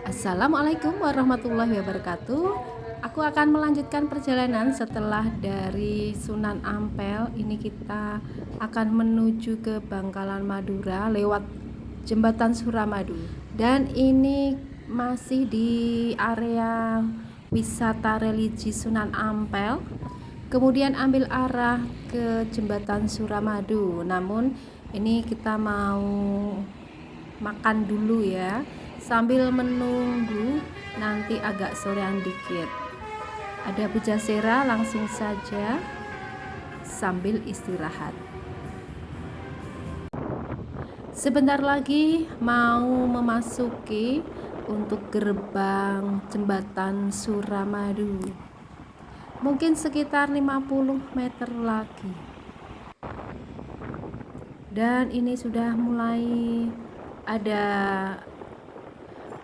Assalamualaikum warahmatullahi wabarakatuh. Aku akan melanjutkan perjalanan setelah dari Sunan Ampel. Ini kita akan menuju ke Bangkalan Madura lewat Jembatan Suramadu. Dan ini masih di area wisata religi Sunan Ampel. Kemudian ambil arah ke Jembatan Suramadu. Namun ini kita mau makan dulu ya, sambil menunggu nanti agak sorean dikit. Ada pujasera, langsung saja sambil istirahat. Sebentar lagi mau memasuki untuk gerbang jembatan Suramadu. Mungkin sekitar 50 meter lagi. Dan ini sudah mulai ada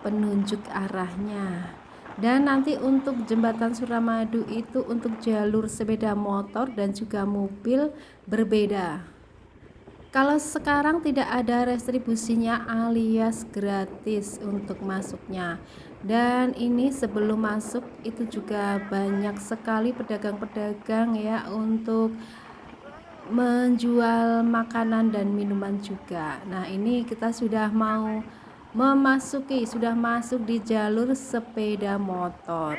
penunjuk arahnya. Dan nanti untuk jembatan Suramadu itu untuk jalur sepeda motor dan juga mobil berbeda. Kalau sekarang tidak ada restribusinya alias gratis untuk masuknya. Dan ini sebelum masuk itu juga banyak sekali pedagang-pedagang ya untuk menjual makanan dan minuman juga. Nah, ini kita sudah mau sudah masuk di jalur sepeda motor.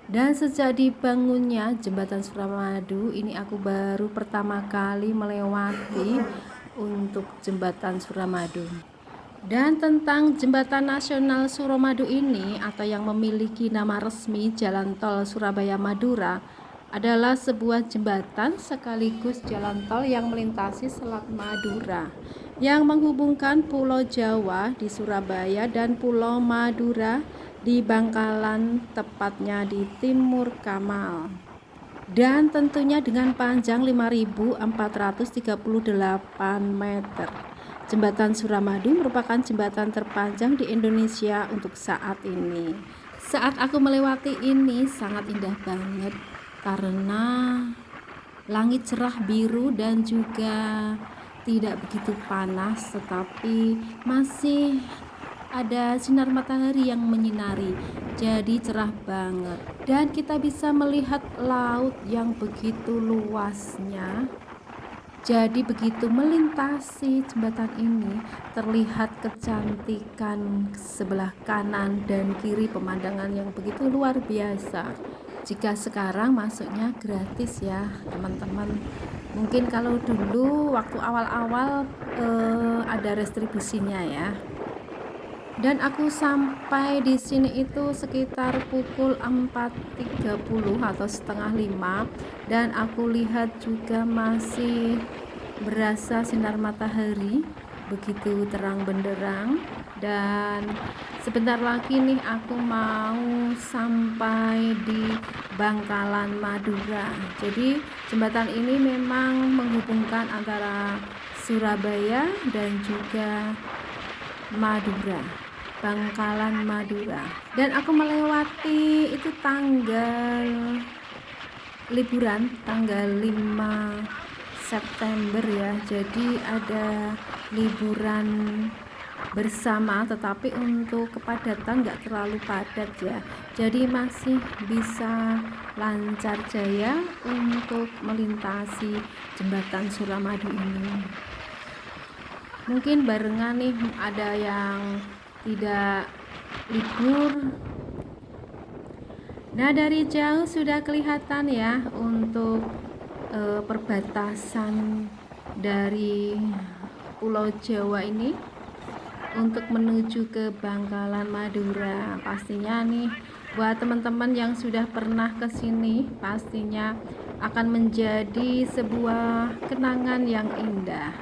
Dan sejak dibangunnya jembatan Suramadu ini aku baru pertama kali melewati untuk jembatan Suramadu. Dan tentang jembatan nasional Suramadu ini atau yang memiliki nama resmi Jalan Tol Surabaya Madura adalah sebuah jembatan sekaligus jalan tol yang melintasi Selat Madura yang menghubungkan Pulau Jawa di Surabaya dan Pulau Madura di Bangkalan, tepatnya di Timur Kamal. Dan tentunya dengan panjang 5.438 meter. Jembatan Suramadu merupakan jembatan terpanjang di Indonesia untuk saat ini. Saat aku melewati ini sangat indah banget karena langit cerah biru dan juga tidak begitu panas, tetapi masih ada sinar matahari yang menyinari, jadi cerah banget. Dan kita bisa melihat laut yang begitu luasnya. Jadi begitu melintasi jembatan ini terlihat kecantikan sebelah kanan dan kiri, pemandangan yang begitu luar biasa. Jika sekarang masuknya gratis ya teman-teman. Mungkin kalau dulu waktu awal-awal ada restribusinya ya. Dan aku sampai di sini itu sekitar pukul 4.30 atau setengah 5, dan aku lihat juga masih berasa sinar matahari begitu terang benderang. Dan sebentar lagi nih aku mau sampai di Bangkalan Madura. Jadi jembatan ini memang menghubungkan antara Surabaya dan juga Madura, Bangkalan Madura. Dan aku melewati itu tanggal liburan, tanggal 5 September ya. Jadi ada liburan bersama, tetapi untuk kepadatan nggak terlalu padat ya. Jadi masih bisa lancar jaya untuk melintasi jembatan Suramadu ini. Mungkin barengan nih ada yang tidak libur. Nah, dari jauh sudah kelihatan ya untuk perbatasan dari Pulau Jawa ini untuk menuju ke Bangkalan Madura. Pastinya nih buat teman-teman yang sudah pernah ke sini pastinya akan menjadi sebuah kenangan yang indah.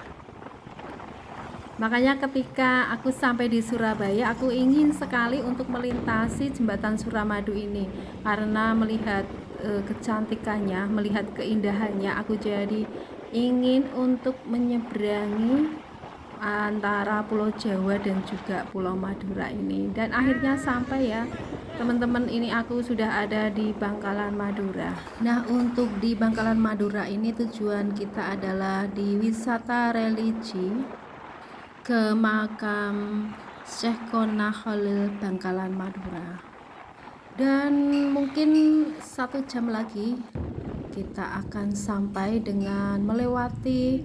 Makanya ketika aku sampai di Surabaya, aku ingin sekali untuk melintasi jembatan Suramadu ini karena melihat kecantikannya, melihat keindahannya, aku jadi ingin untuk menyeberangi antara Pulau Jawa dan juga Pulau Madura ini. Dan akhirnya sampai ya teman-teman, ini aku sudah ada di Bangkalan Madura. Nah, untuk di Bangkalan Madura ini tujuan kita adalah di wisata religi ke makam Syekh Qona Khalil Bangkalan Madura. Dan mungkin 1 jam lagi kita akan sampai dengan melewati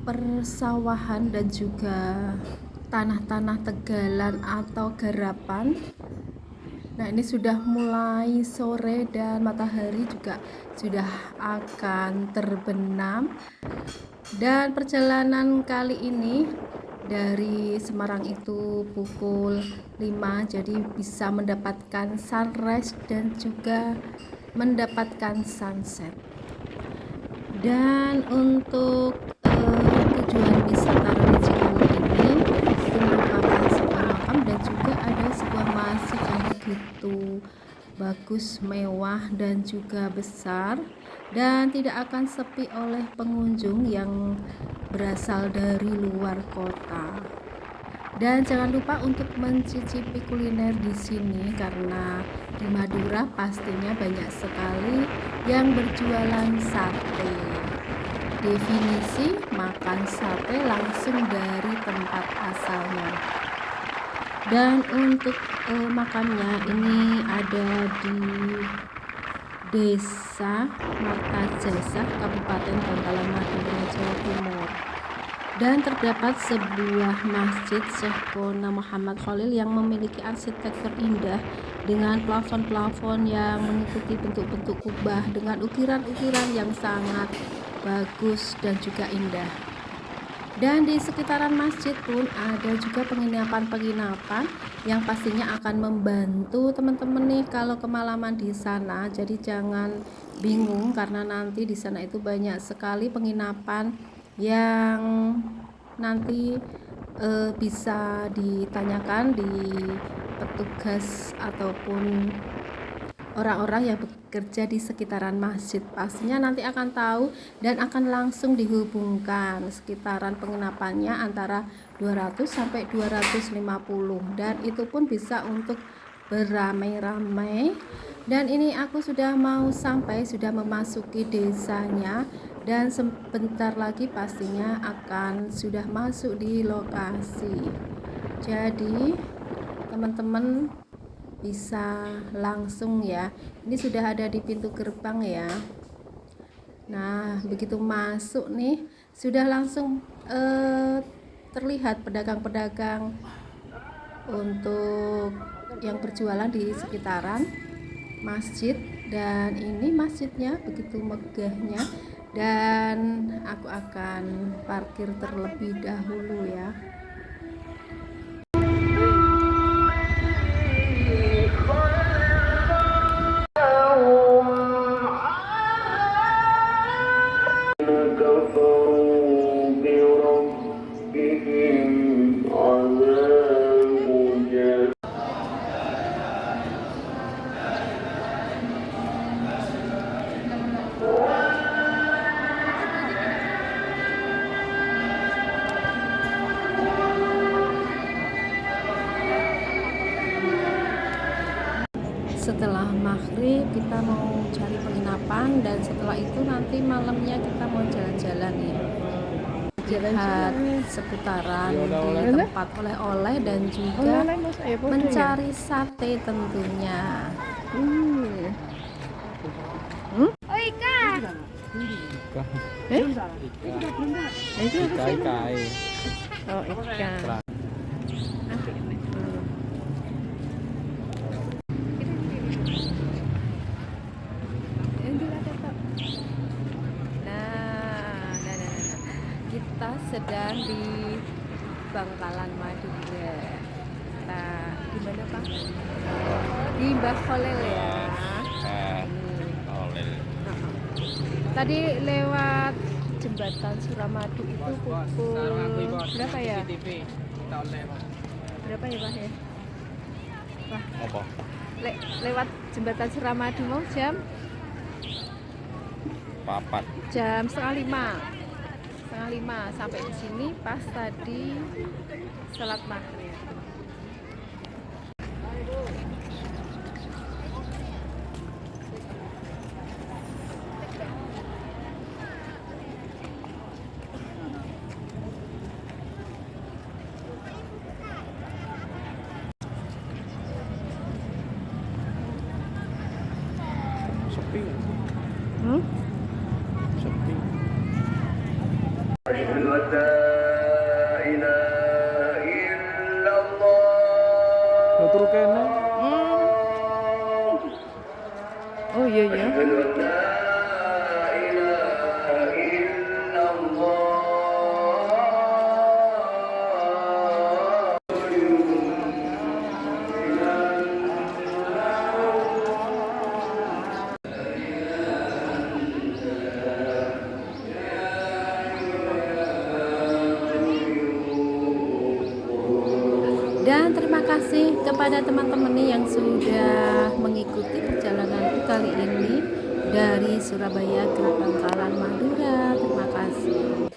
persawahan dan juga tanah-tanah tegalan atau garapan. Nah, ini sudah mulai sore dan matahari juga sudah akan terbenam. Dan perjalanan kali ini dari Semarang itu pukul 5, jadi bisa mendapatkan sunrise dan juga mendapatkan sunset. Dan untuk tujuan wisata religi kali ini itu merupakan sebuah makam dan juga ada sebuah masjid yang begitu bagus, mewah dan juga besar, dan tidak akan sepi oleh pengunjung yang berasal dari luar kota. Dan jangan lupa untuk mencicipi kuliner di sini karena di Madura pastinya banyak sekali yang berjualan sate. Definisi makan sate langsung dari tempat asalnya. Dan untuk makannya ini ada di Desa Martajasa, Kabupaten Bangkalan Madura, Jawa Timur. Dan terdapat sebuah masjid Syekh Qona Muhammad Khalil yang memiliki arsitektur indah dengan plafon-plafon yang mengikuti bentuk-bentuk kubah dengan ukiran-ukiran yang sangat bagus dan juga indah. Dan di sekitaran masjid pun ada juga penginapan-penginapan yang pastinya akan membantu teman-teman nih kalau kemalaman di sana. Jadi jangan bingung karena nanti di sana itu banyak sekali penginapan yang nanti bisa ditanyakan di petugas ataupun orang-orang yang bekerja di sekitaran masjid. Pastinya nanti akan tahu dan akan langsung dihubungkan sekitaran penginapannya antara 200 sampai 250, dan itu pun bisa untuk beramai-ramai. Dan ini aku sudah mau sampai, sudah memasuki desanya dan sebentar lagi pastinya akan sudah masuk di lokasi. Jadi teman-teman bisa langsung ya, ini sudah ada di pintu gerbang ya. Nah, begitu masuk nih sudah langsung terlihat pedagang-pedagang untuk yang berjualan di sekitaran masjid. Dan ini masjidnya begitu megahnya, dan aku akan parkir terlebih dahulu ya. Setelah maghrib kita mau cari penginapan, dan setelah itu nanti malamnya kita mau jalan-jalan ya, lihat seputaran di tempat oleh-oleh dan juga mencari sate tentunya. Oh, ikan. Ikan. Oh, ikan. Kita sedang di Bangkalan Madura. Nah, di mana Pak? Di Mbah Khalil ya. Tadi lewat jembatan Suramadu itu pukul berapa ya? Berapa ya Pak ya? Wah, Apa? lewat jembatan Suramadu mau jam setengah lima sampai di sini pas tadi salat maghrib. Turu kene. Oh iya ya. Dan terima kasih kepada teman-teman yang sudah mengikuti perjalananku kali ini dari Surabaya ke Bangkalan, Madura. Terima kasih.